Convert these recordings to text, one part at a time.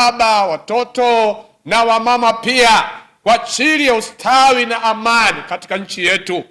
baba, watoto na wamama pia, kwa ajili ya ustawi na amani katika nchi yetu.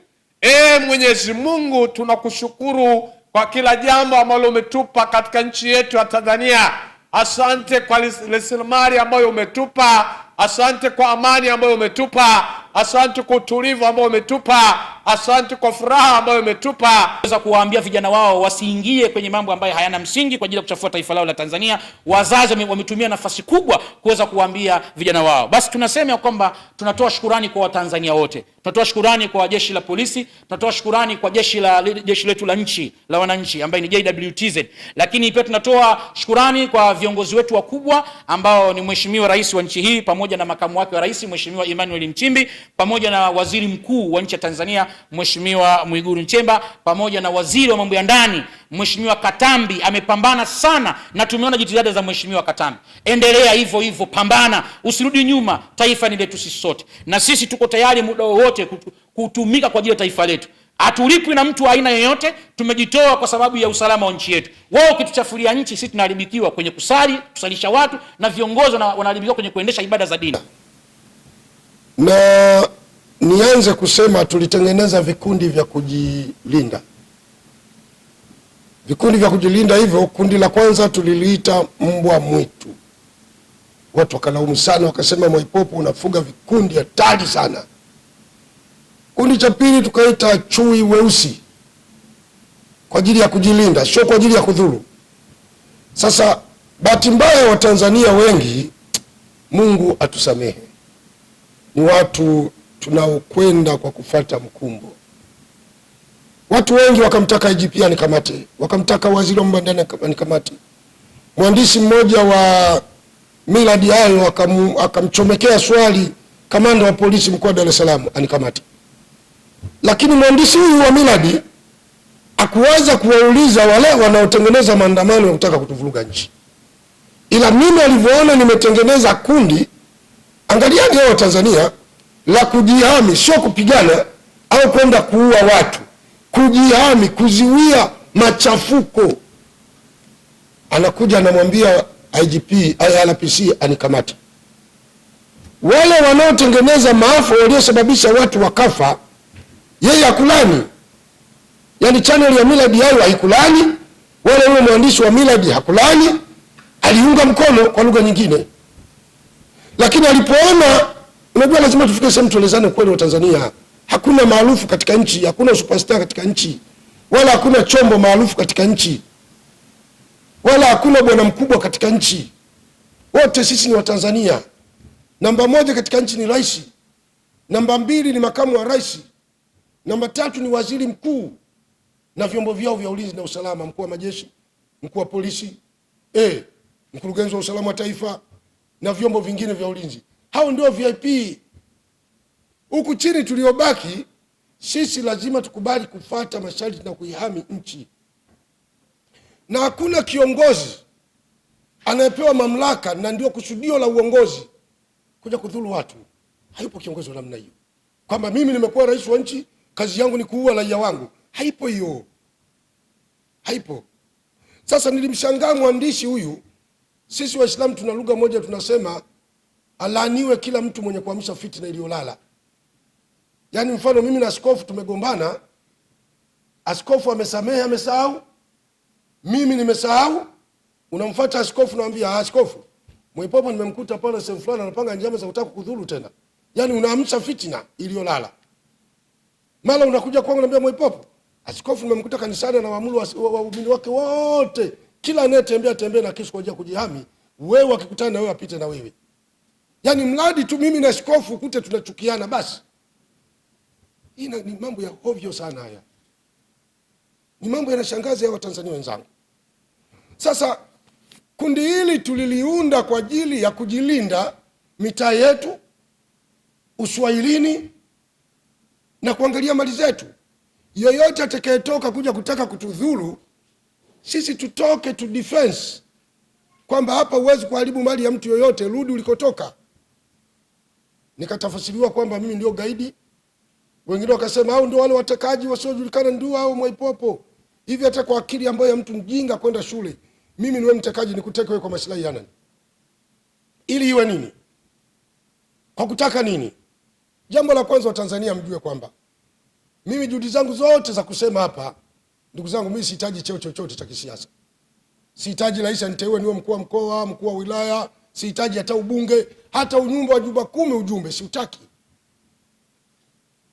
Mwenyezi Mungu, tunakushukuru kwa kila jambo ambalo umetupa katika nchi yetu ya Tanzania. Asante kwa rasilimali ambayo umetupa, asante kwa amani ambayo umetupa, asante kwa utulivu ambao umetupa, asante kwa furaha ambayo umetupa. Weza kuwaambia vijana wao wasiingie kwenye mambo ambayo hayana msingi kwa ajili ya kuchafua taifa lao la Tanzania. Wazazi wametumia nafasi kubwa kuweza kuwaambia vijana wao. Basi tunasema kwamba tunatoa shukurani kwa Watanzania wote. Tunatoa shukurani kwa jeshi la polisi, tunatoa shukurani kwa jeshi letu la nchi la wananchi ambaye ni JWTZ. Lakini pia tunatoa shukurani kwa viongozi wetu wakubwa ambao ni Mheshimiwa Rais wa nchi hii pamoja na makamu wake wa rais Mheshimiwa Emmanuel Nchimbi, pamoja na Waziri Mkuu wa nchi ya Tanzania Mheshimiwa Mwigulu Nchemba, pamoja na Waziri wa Mambo ya Ndani Mheshimiwa Katambi. Amepambana sana na tumeona jitihada za Mheshimiwa Katambi. Endelea hivyo hivyo, pambana, usirudi nyuma. Taifa ni letu sisi sote, na sisi tuko tayari muda wote kutumika kwa ajili ya taifa letu. Hatulipwi na mtu aina yoyote, tumejitoa kwa sababu ya usalama wa nchi yetu. Wao ukituchafulia nchi, sisi tunaharibikiwa kwenye kusalisha watu, na viongozi wanaharibikiwa kwenye kuendesha ibada za dini. Na nianze kusema tulitengeneza vikundi vya kujilinda. Vikundi vya kujilinda hivyo, kundi la kwanza tuliliita mbwa mwitu. Watu wakalaumu sana, wakasema Mwaipopo unafuga vikundi hatari sana. Kundi cha pili tukaita chui weusi, kwa ajili ya kujilinda, sio kwa ajili ya kudhuru. Sasa bahati mbaya wa Tanzania wengi, Mungu atusamehe, ni watu tunaokwenda kwa kufata mkumbo. Watu wengi wakamtaka IGP anikamate, wakamtaka waziri wa mambo ya ndani anikamate. Mwandishi mmoja wa Millard Ayo akamchomekea swali kamanda wa polisi mkoa wa Dar es Salaam anikamate. Lakini mwandishi huyu wa Millard hakuweza kuwauliza wale wanaotengeneza maandamano ya kutaka kutuvuruga nchi. Ila mimi alivyoona nimetengeneza kundi, angaliani hao Tanzania, la kujihami, sio kupigana au kwenda kuua watu, kujihami, kuziwia machafuko. Anakuja anamwambia IGP, IRPC anikamata. Wale wanaotengeneza maafa waliosababisha watu wakafa, yeye hakulani. Yani channel ya Millard Ayo haikulani, wala yule mwandishi wa Millard hakulani, aliunga mkono kwa lugha nyingine. Lakini alipoona, unajua lazima tufike sehemu tuelezane kweli wa Tanzania. Hakuna maarufu katika nchi, hakuna superstar katika nchi, wala hakuna chombo maarufu katika nchi, wala hakuna bwana mkubwa katika nchi. Wote sisi ni Watanzania. Namba moja katika nchi ni rais, namba mbili ni makamu wa rais, namba tatu ni waziri mkuu na vyombo vyao vya ulinzi na usalama, mkuu wa majeshi, mkuu wa polisi, mkurugenzi wa usalama wa taifa na vyombo vingine vya ulinzi. Hao ndio VIP. Huku chini tuliobaki sisi lazima tukubali kufuata masharti na kuihami nchi. Na hakuna kiongozi anayepewa mamlaka na ndio kusudio la uongozi kuja kudhuru watu. Hayupo kiongozi wa namna hiyo, kwamba mimi nimekuwa rais wa nchi, kazi yangu ni kuua raia wangu. Haipo hiyo, haipo. Sasa nilimshangaa mwandishi huyu. Sisi Waislamu tuna lugha moja, tunasema alaaniwe kila mtu mwenye kuamsha fitna iliyolala. Yani mfano mimi na askofu tumegombana, askofu amesamehe, amesahau, mimi nimesahau, unamfuata askofu naambia, askofu, Mwaipopo nimemkuta pale sehemu fulani anapanga njama za kutaka kudhuru tena. Yani unaamsha fitna iliyolala. Mara unakuja kwangu naambia, Mwaipopo, askofu nimemkuta kanisani na waamuru waumini wake wote, kila anayetembea tembea na kisu kwa ajili ya kujihami, wewe akikutana na wewe apite na wewe. Yani mradi tu mimi na askofu kute tunachukiana basi. Hii ni mambo ya ovyo sana haya. Ni mambo yanashangaza ya Watanzania wenzangu. Sasa kundi hili tuliliunda kwa ajili ya kujilinda mitaa yetu, uswahilini, na kuangalia mali zetu. Yoyote atakayetoka kuja kutaka kutudhuru, sisi tutoke tu defense, kwamba hapa huwezi kuharibu mali ya mtu yoyote, rudi ulikotoka. Nikatafasiriwa kwamba mimi ndio gaidi. Wengine wakasema hao ndio wale watekaji wasiojulikana, ndio hao Mwaipopo. Hivi hata kwa akili ambayo ya mtu mjinga kwenda shule, mimi niwe mtekaji nikuteke wewe kwa maslahi ya nani? ili iwe nini? Kwa kutaka nini? Jambo la kwanza, Watanzania mjue kwamba mimi juhudi zangu zote za kusema hapa, ndugu zangu, mimi sihitaji cheo chochote cha kisiasa. Sihitaji rais aniteue niwe mkuu wa mkoa, mkuu wa wilaya, sihitaji hata ubunge, hata unyumba wa jumba 10 ujumbe siutaki.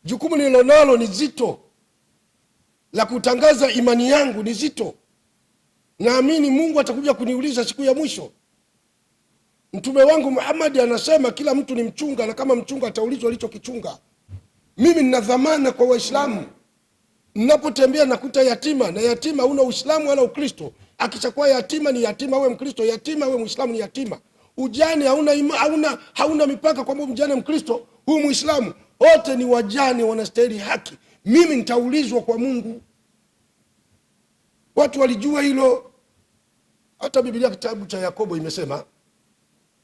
Jukumu nililonalo ni zito, la kutangaza imani yangu ni zito. Naamini Mungu atakuja kuniuliza siku ya mwisho. Mtume wangu Muhammad anasema kila mtu ni mchunga, na kama mchunga ataulizwa alichokichunga. Mimi nina dhamana kwa Waislamu. Ninapotembea nakuta yatima, na yatima una Uislamu wala Ukristo. Akishakuwa yatima ni yatima, awe Mkristo yatima, awe Muislamu ni yatima. Ujane hauna mipaka, kwamba mjane Mkristo, huyu Muislamu, wote ni wajane, wanastahili haki. Mimi nitaulizwa kwa Mungu. Watu walijua hilo. Hata Biblia kitabu cha Yakobo imesema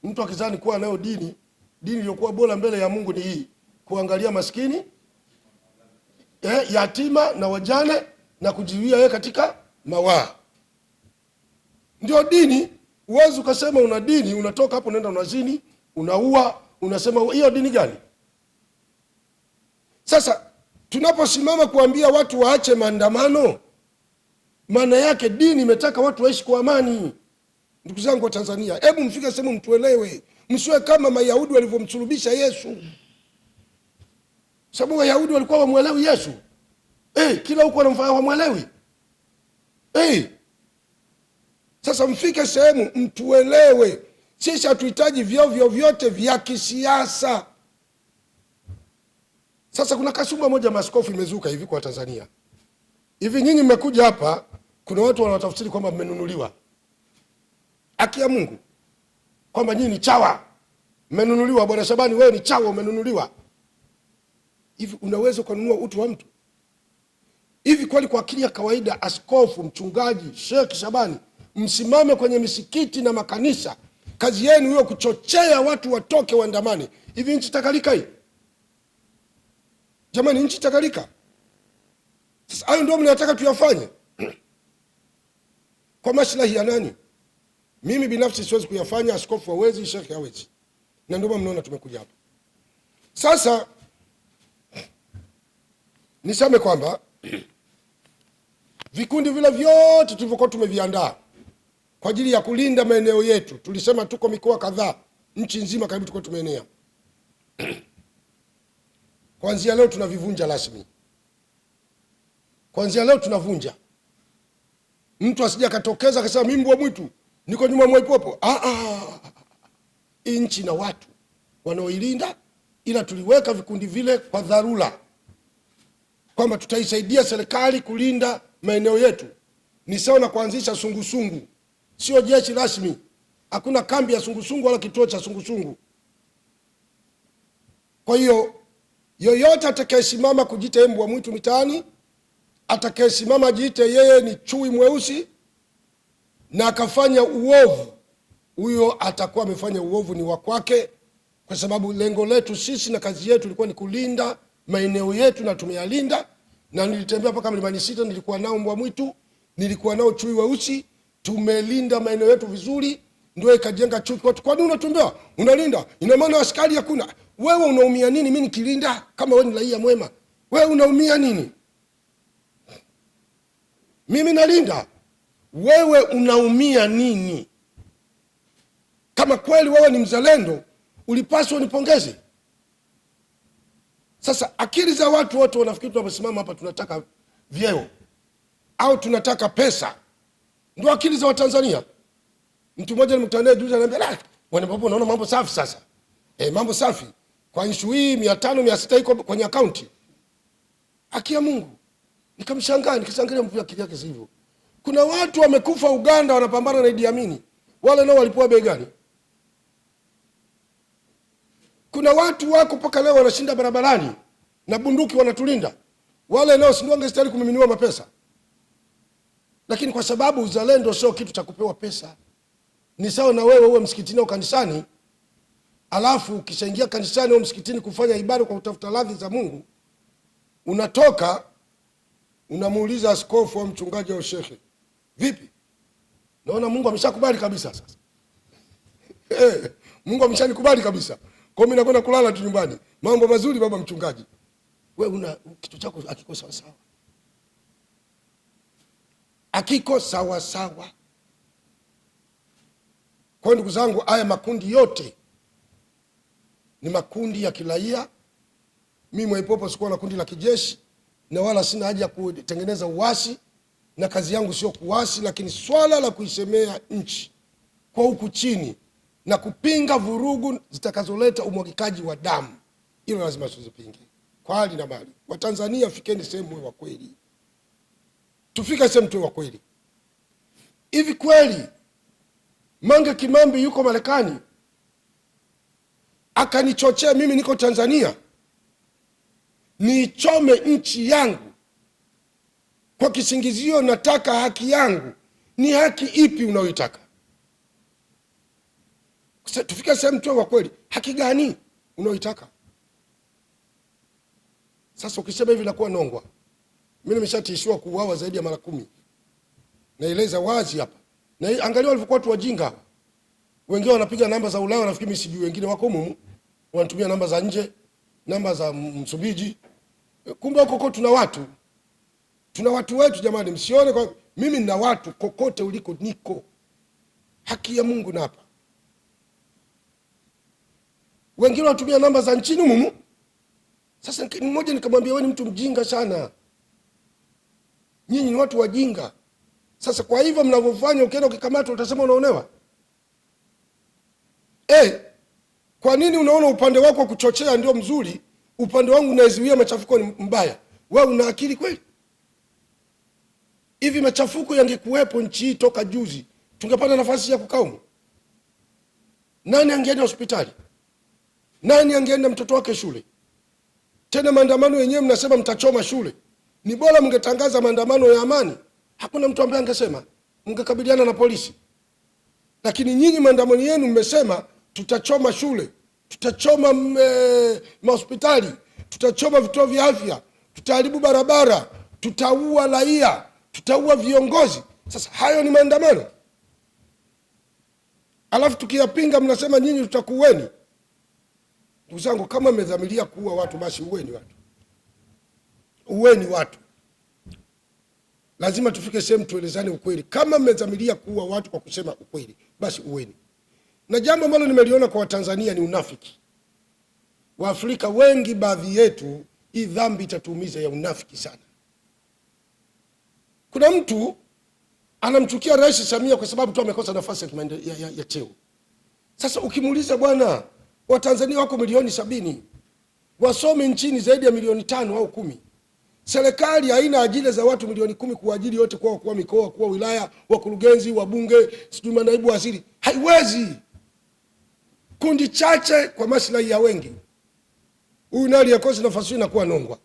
mtu akizani kuwa nayo dini iliyokuwa bora mbele ya Mungu ni hii: kuangalia maskini, yatima na wajane, na kujizuia yeye katika mawaa. Ndio dini. Uwezi ukasema una dini, unatoka hapo unaenda unazini, unaua, unasema hiyo dini gani? Sasa tunaposimama kuambia watu waache maandamano, maana yake dini imetaka watu waishi kwa amani. Ndugu zangu wa Tanzania, hebu mfike sehemu mtuelewe. Msiwe kama Mayahudi walivyomsulubisha Yesu. Sababu Wayahudi walikuwa wamuelewi Yesu. Kila huko wanamfanya wamuelewi. Sasa mfike sehemu mtuelewe. Sisi hatuhitaji vyovyo vyote vya kisiasa. Sasa kuna kasumba moja maaskofu imezuka hivi kwa Tanzania. Hivi nyinyi mmekuja hapa, kuna watu wanatafsiri kwamba mmenunuliwa. Haki ya Mungu, kwamba nyinyi ni chawa, mmenunuliwa. Bwana Shabani, wewe ni chawa, umenunuliwa. Hivi unaweza kununua utu wa mtu? Hivi kweli kwa akili ya kawaida, askofu, mchungaji, Sheikh Shabani, msimame kwenye misikiti na makanisa, kazi yenu hiyo kuchochea watu watoke waandamane? Hivi nchi takalika hii? Jamani, nchi takalika? Sasa hayo ndio mnataka tuyafanye kwa maslahi ya nani? Mimi binafsi siwezi kuyafanya, askofu hawezi, shekhi hawezi. Na ndio mnaona tumekuja hapa. Sasa niseme kwamba vikundi vile vyote tulivyokuwa tumeviandaa kwa ajili ya kulinda maeneo yetu, tulisema tuko mikoa kadhaa nchi nzima karibu tuko tumeenea. Kuanzia leo tunavivunja rasmi. Kuanzia leo tunavunja. Mtu asije akatokeza akasema mimi mbwa mwitu, niko nyuma Mwaipopo. Nchi na watu wanaoilinda, ila tuliweka vikundi vile kwa dharura, kwamba tutaisaidia serikali kulinda maeneo yetu. Ni sawa na kuanzisha sungusungu. Sio jeshi rasmi. Hakuna kambi ya sungusungu wala kituo cha sungusungu. Kwa hiyo yoyote atakayesimama kujiita mbwa mwitu mitaani, atakayesimama ajiite yeye ni chui mweusi na akafanya uovu, huyo atakuwa amefanya uovu ni wa kwake, kwa sababu lengo letu sisi na kazi yetu ilikuwa ni kulinda maeneo yetu, na tumeyalinda. Na nilitembea mpaka Mlimani City, nilikuwa nao mbwa mwitu, nilikuwa nao chui weusi. Tumelinda maeneo yetu vizuri, ndio ikajenga chuki watu. Kwa nini unatembea unalinda? Ina maana askari hakuna. Wewe unaumia nini mimi nikilinda? Kama wewe ni raia mwema, wewe unaumia nini? Mimi nalinda, wewe unaumia nini? Kama kweli wewe ni mzalendo, ulipaswa unipongeze. Sasa akili za watu wote wanafikiri tunaposimama hapa tunataka vyeo au tunataka pesa. Ndio akili za Watanzania. Mtu mmoja nimkutania juzi ananiambia, "Bwana Babu, unaona mambo safi sasa." Mambo safi. Kwa issue hii 500 600 iko kwenye akaunti. Haki ya Mungu. Nikamshangaa, nikishangilia mtu akili yake sivyo. Kuna watu wamekufa Uganda wanapambana na Idi Amin. Wale nao walipoa bei gani? Kuna watu wako mpaka leo wanashinda barabarani na bunduki wanatulinda. Wale nao si wangestahili kumiminiwa mapesa. Lakini kwa sababu uzalendo sio kitu cha kupewa pesa. Ni sawa na wewe uwe msikitini au kanisani, alafu ukishaingia kanisani au msikitini kufanya ibada kwa kutafuta radhi za Mungu, unatoka unamuuliza askofu au mchungaji au shekhe, "Vipi? Naona Mungu ameshakubali kabisa sasa." Mungu ameshanikubali kabisa. Kwa hiyo mimi nakwenda kulala tu nyumbani. Mambo mazuri baba mchungaji. Wewe una kitu chako akiko sawa sawa. Akiko sawa sawa. Kwa ndugu zangu, haya makundi yote ni makundi ya kiraia. Mimi Mwaipopo sikuwa na kundi la kijeshi na wala sina haja ya kutengeneza uasi, na kazi yangu sio kuasi, lakini swala la kuisemea nchi kwa huku chini na kupinga vurugu zitakazoleta umwagikaji wa damu, hilo lazima tuzipinge kwa hali na mali. Watanzania, fikeni sehemu wa kweli, tufike sehemu tu wa kweli. Hivi kweli Mange Kimambi yuko Marekani akanichochea mimi niko Tanzania niichome nchi yangu kwa kisingizio nataka haki yangu? Ni haki ipi unaoitaka? Tufike sehemu tu wa kweli, haki gani unaoitaka? Sasa ukisema hivi nakuwa nongwa. Mimi nimeshatishiwa kuuawa zaidi ya mara 10. Naeleza wazi hapa. Na angalia walivyokuwa watu wajinga. Wengine wanapiga namba za Ulaya, nafikiri mimi sijui, wengine wako humu wanatumia namba za nje, namba za Msumbiji. Kumbe huko tuna watu. Tuna watu wetu jamani, msione kwa mimi nina watu kokote uliko niko. Haki ya Mungu na hapa. Wengine wanatumia namba za nchini humu. Sasa mmoja nikamwambia wewe ni mtu mjinga sana. Nyinyi ni watu wajinga. Sasa kwa hivyo mnavyofanya, ukienda ukikamatwa utasema unaonewa? Kwa nini unaona upande wako kuchochea ndio mzuri, upande wangu unazuia machafuko ni mbaya? Wewe una akili kweli? Hivi machafuko yangekuwepo nchi hii toka juzi, tungepata nafasi ya kukaumu? Nani angeenda hospitali? Nani angeenda mtoto wake shule? Tena maandamano yenyewe mnasema mtachoma shule. Ni bora mngetangaza maandamano ya amani. Hakuna mtu ambaye angesema, mngekabiliana na polisi. Lakini nyinyi maandamano yenu mmesema tutachoma shule, tutachoma mahospitali, tutachoma vituo vya afya, tutaharibu barabara, tutaua raia, tutaua viongozi. Sasa hayo ni maandamano? Alafu tukiyapinga mnasema nyinyi tutakuweni. Ndugu zangu, kama mmedhamiria kuua watu, basi uweni watu. Uweni watu. Lazima tufike sehemu tuelezane ukweli. Kama mmedhamiria kuua watu kwa kusema ukweli, basi uweni. Na jambo ambalo nimeliona kwa Watanzania ni unafiki. Waafrika wengi, baadhi yetu, hii dhambi itatuumiza ya unafiki sana. Kuna mtu anamchukia Rais Samia kwa sababu tu amekosa nafasi ya cheo. Sasa ukimuuliza, bwana, Watanzania wako milioni 70, wasome nchini zaidi ya milioni 5 au 10. Serikali haina ajira za watu milioni 10 kuajiri yote kwa mikoa, kwa wilaya, wakurugenzi, wabunge, sijui manaibu waziri. Haiwezi. Kundi chache kwa maslahi ya wengi. Huyu nali yakosa nafasi na kuwa nongwa.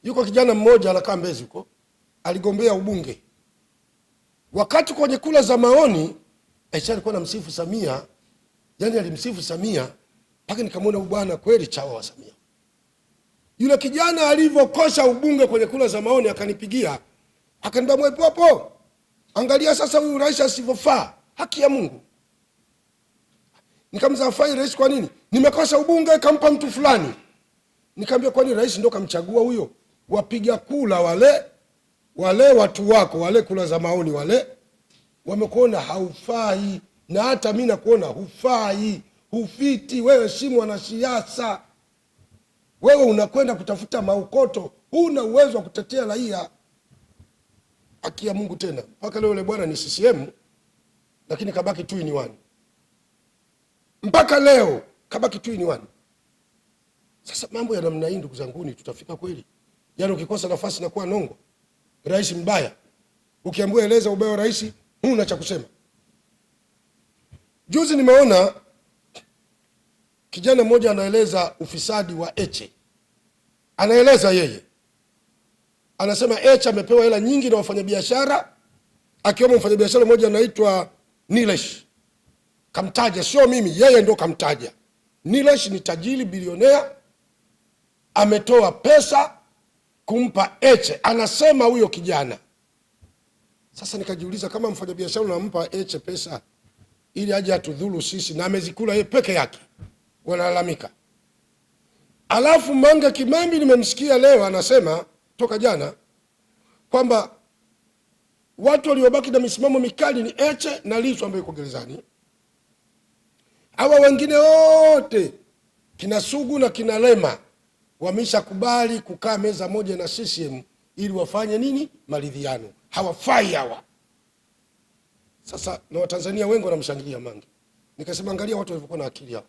Yuko kijana mmoja anakaa Mbezi huko, aligombea ubunge. Wakati kwenye kula za maoni, alikuwa na msifu Samia. Yaani alimsifu Samia mpaka nikamwona bwana kweli chawa wa Samia. Yule kijana alivyokosa ubunge kwenye kula za maoni akanipigia. Akaniambia, Mwaipopo, angalia sasa huyu rais asivyofaa. Haki ya Mungu. Nikamza afai rais kwa nini? Nimekosa ubunge kampa mtu fulani. Nikamwambia, kwani rais ndo kamchagua huyo? Wapiga kula wale watu wako, wale kula za maoni wale, wamekuona haufai. Na hata mimi nakuona hufai, hufiti. Wewe si mwanasiasa. Wewe unakwenda kutafuta maukoto, huna uwezo wa kutetea raia. Haki ya Mungu tena. Mpaka leo yule bwana ni CCM, lakini kabaki 2 in 1. Mpaka leo kabaki 2 in 1. Sasa mambo ya namna hii ndugu zanguni, tutafika kweli? Yaani ukikosa nafasi na kuwa nongo, rais mbaya. Ukiambiwa eleza ubaya wa rais, huna cha kusema. Juzi nimeona kijana mmoja anaeleza ufisadi wa Heche. Anaeleza yeye. Anasema Heche amepewa hela nyingi na wafanyabiashara, akiwemo mfanyabiashara mmoja anaitwa Nilesh. Kamtaja, sio mimi, yeye ndo kamtaja. Nilesh ni tajiri bilionea, ametoa pesa kumpa Heche. Anasema huyo kijana. Sasa nikajiuliza, kama mfanyabiashara unampa Heche pesa ili aje atudhuru sisi, na amezikula yeye peke yake, wanalalamika. Alafu Mange Kimambi nimemsikia leo anasema toka jana kwamba watu waliobaki na misimamo mikali ni Heche na Lissu ambaye yuko gerezani. Hawa wengine wote kina Sugu na kina Lema wameshakubali kukaa meza moja na CCM ili wafanye nini? Maridhiano. Hawafai hawa. Sasa na Watanzania wengi wanamshangilia Mange. Nikasema angalia watu walivyokuwa na akili yao.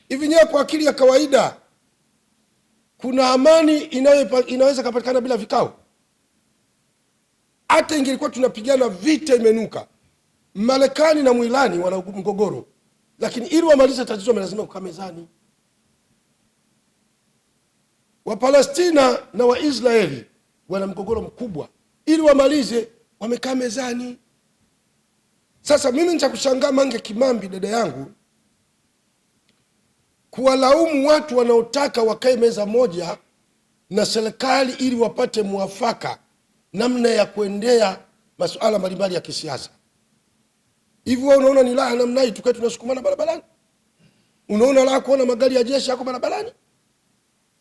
Hivi nyewe kwa akili ya kawaida kuna amani inaweza kupatikana bila vikao? Hata ingelikuwa tunapigana vita imenuka, Marekani na Mwirani wana mgogoro, lakini ili wamalize tatizo lazima kukaa mezani. Wapalestina na Waisraeli wana mgogoro mkubwa, ili wamalize wamekaa mezani. Sasa mimi nitakushangaa Mange Kimambi, dada yangu, kuwalaumu watu wanaotaka wakae meza moja na serikali ili wapate muafaka namna ya kuendea masuala mbalimbali ya kisiasa. Hivi wewe unaona ni raha namna hii tukae tunasukumana barabarani? Unaona raha kuona magari ya jeshi yako barabarani?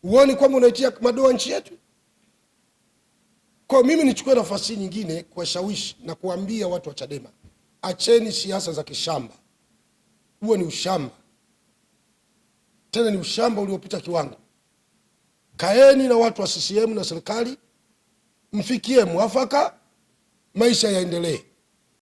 Uone kwamba unaitia madoa nchi yetu? Kwa mimi nichukue nafasi nyingine kuwashawishi na kuambia watu wa Chadema, acheni siasa za kishamba. Huo ni ushamba. Tena ni ushamba uliopita kiwango. Kaeni na watu wa CCM na serikali, mfikie mwafaka, maisha yaendelee.